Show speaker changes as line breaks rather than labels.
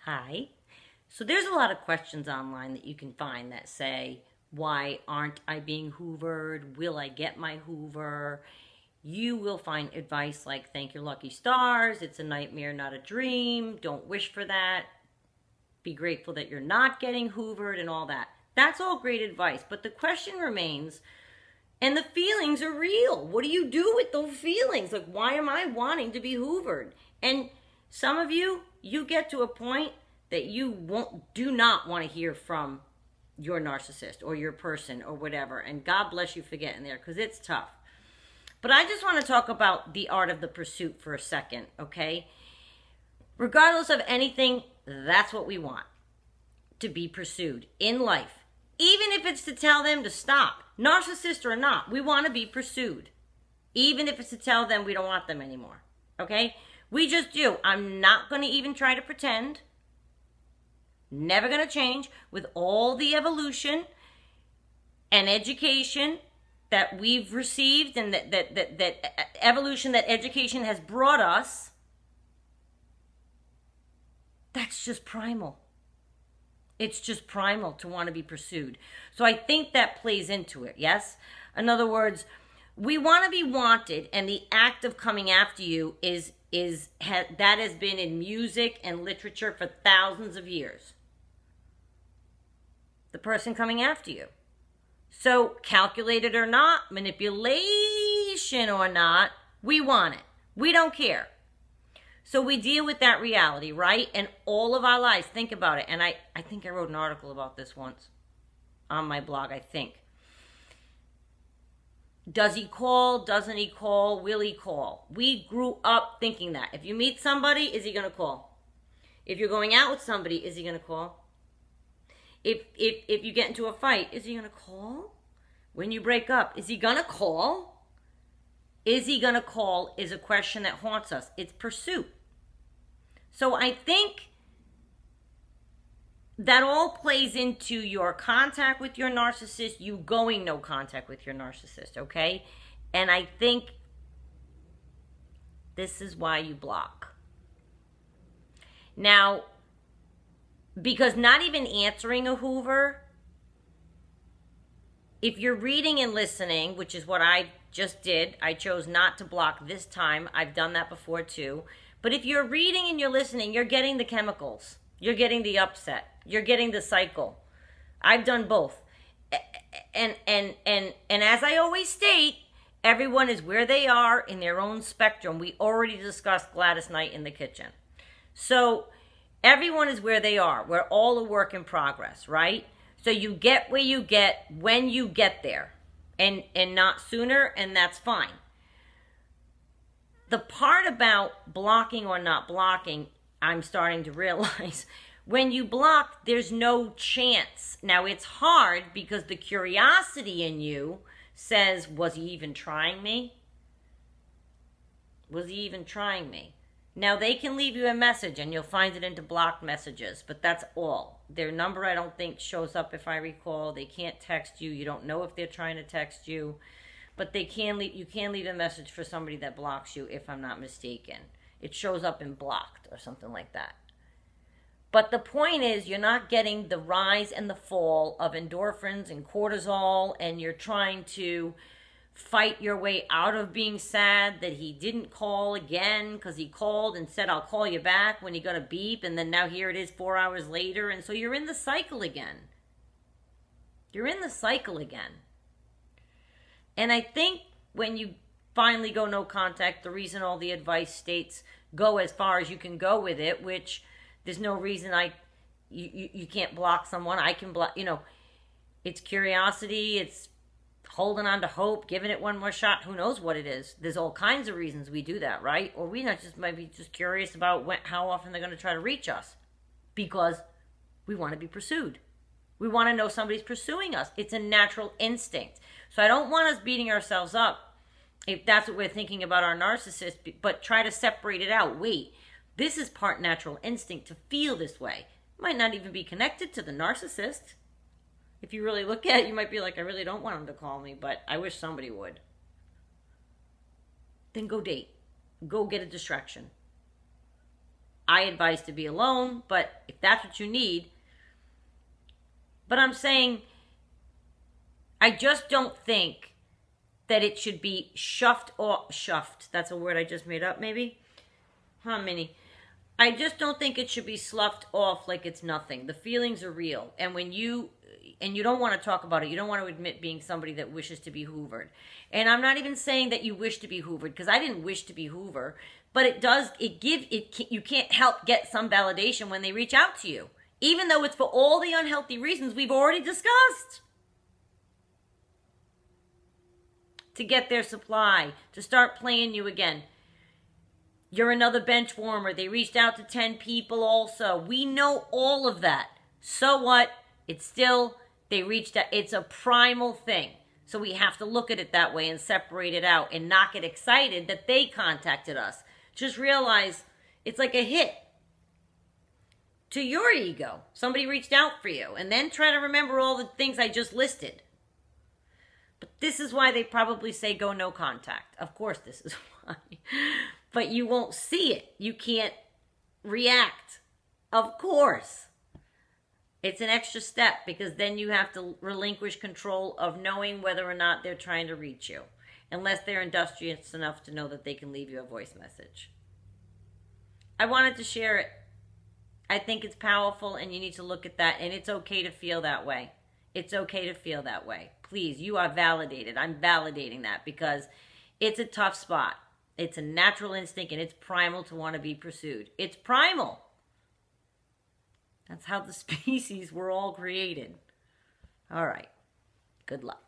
Hi. So there's a lot of questions online that you can find that say, why aren't I being hoovered? Will I get my hoover? You will find advice like, thank your lucky stars. It's a nightmare, not a dream. Don't wish for that. Be grateful that you're not getting hoovered and all that. That's all great advice. But the question remains, and the feelings are real. What do you do with those feelings? Like, why am I wanting to be hoovered? And some of you, you get to a point that you do not want to hear from your narcissist or your person or whatever. And God bless you for getting there, because it's tough. But I just want to talk about the art of the pursuit for a second, okay? Regardless of anything, that's what we want, to be pursued in life. Even if it's to tell them to stop, narcissist or not, we want to be pursued. Even if it's to tell them we don't want them anymore, okay? We just do. I'm not going to even try to pretend. Never going to change. With all the evolution and education that we've received, and that evolution that education has brought us, that's just primal. It's just primal to want to be pursued. So I think that plays into it, yes? In other words, we want to be wanted, and the act of coming after you that has been in music and literature for thousands of years. The person coming after you. So, calculated or not, manipulation or not, we want it. We don't care. So we deal with that reality, right? And all of our lives, think about it. And I think I wrote an article about this once on my blog, I think. Does he call? Doesn't he call? Will he call? We grew up thinking that. If you meet somebody, is he going to call? If you're going out with somebody, is he going to call? If you get into a fight, is he going to call? When you break up, is he going to call? Is he going to call is a question that haunts us. It's pursuit. So I think that all plays into your contact with your narcissist, you going no contact with your narcissist, okay? And I think this is why you block. Now, because not even answering a hoover, if you're reading and listening, which is what I just did, I chose not to block this time. I've done that before too. But if you're reading and you're listening, you're getting the chemicals. You're getting the upset. You're getting the cycle. I've done both. And as I always state, everyone is where they are in their own spectrum. We already discussed Gladys Knight in the kitchen. So everyone is where they are. We're all a work in progress, right? So you get where you get when you get there, and not sooner, and that's fine. The part about blocking or not blocking, I'm starting to realize, when you block, there's no chance. Now, it's hard because the curiosity in you says, was he even trying me? Was he even trying me? Now, they can leave you a message, and you'll find it into blocked messages, but that's all. Their number, I don't think, shows up, if I recall. They can't text you. You don't know if they're trying to text you, but they can leave. You can leave a message for somebody that blocks you, if I'm not mistaken. It shows up in blocked or something like that. But the point is, you're not getting the rise and the fall of endorphins and cortisol, and you're trying to fight your way out of being sad that he didn't call again because he called and said, I'll call you back when he got a beep, and then now here it is 4 hours later, and so you're in the cycle again. You're in the cycle again. And I think when you finally go no contact, the reason all the advice states go as far as you can go with it, which there's no reason you can't block someone. I can block, it's curiosity, it's holding on to hope, giving it one more shot. Who knows what it is? There's all kinds of reasons we do that, right? Or we might be just curious about how often they're going to try to reach us, because we want to be pursued. We want to know somebody's pursuing us. It's a natural instinct. So I don't want us beating ourselves up if that's what we're thinking about our narcissist, but try to separate it out. Wait, this is part natural instinct to feel this way. It might not even be connected to the narcissist. If you really look at it, you might be like, I really don't want him to call me, but I wish somebody would. Then go date. Go get a distraction. I advise to be alone, but if that's what you need. But I'm saying, I just don't think that it should be shoved. That's a word I just made up, maybe? Huh, Minnie? I just don't think it should be sloughed off like it's nothing. The feelings are real. And when you don't want to talk about it. You don't want to admit being somebody that wishes to be hoovered. And I'm not even saying that you wish to be hoovered, because I didn't wish to be hoover. But you can't help get some validation when they reach out to you. Even though it's for all the unhealthy reasons we've already discussed. To get their supply, to start playing you again. You're another bench warmer. They reached out to 10 people also. We know all of that. So what? It's still, they reached out. It's a primal thing. So we have to look at it that way and separate it out and not get excited that they contacted us. Just realize it's like a hit to your ego. Somebody reached out for you. And then try to remember all the things I just listed. But this is why they probably say go no contact. Of course this is why. But you won't see it. You can't react. Of course. It's an extra step, because then you have to relinquish control of knowing whether or not they're trying to reach you. Unless they're industrious enough to know that they can leave you a voice message. I wanted to share it. I think it's powerful, and you need to look at that. And it's okay to feel that way. It's okay to feel that way. Please, you are validated. I'm validating that, because it's a tough spot. It's a natural instinct, and it's primal to want to be pursued. It's primal. That's how the species were all created. All right. Good luck.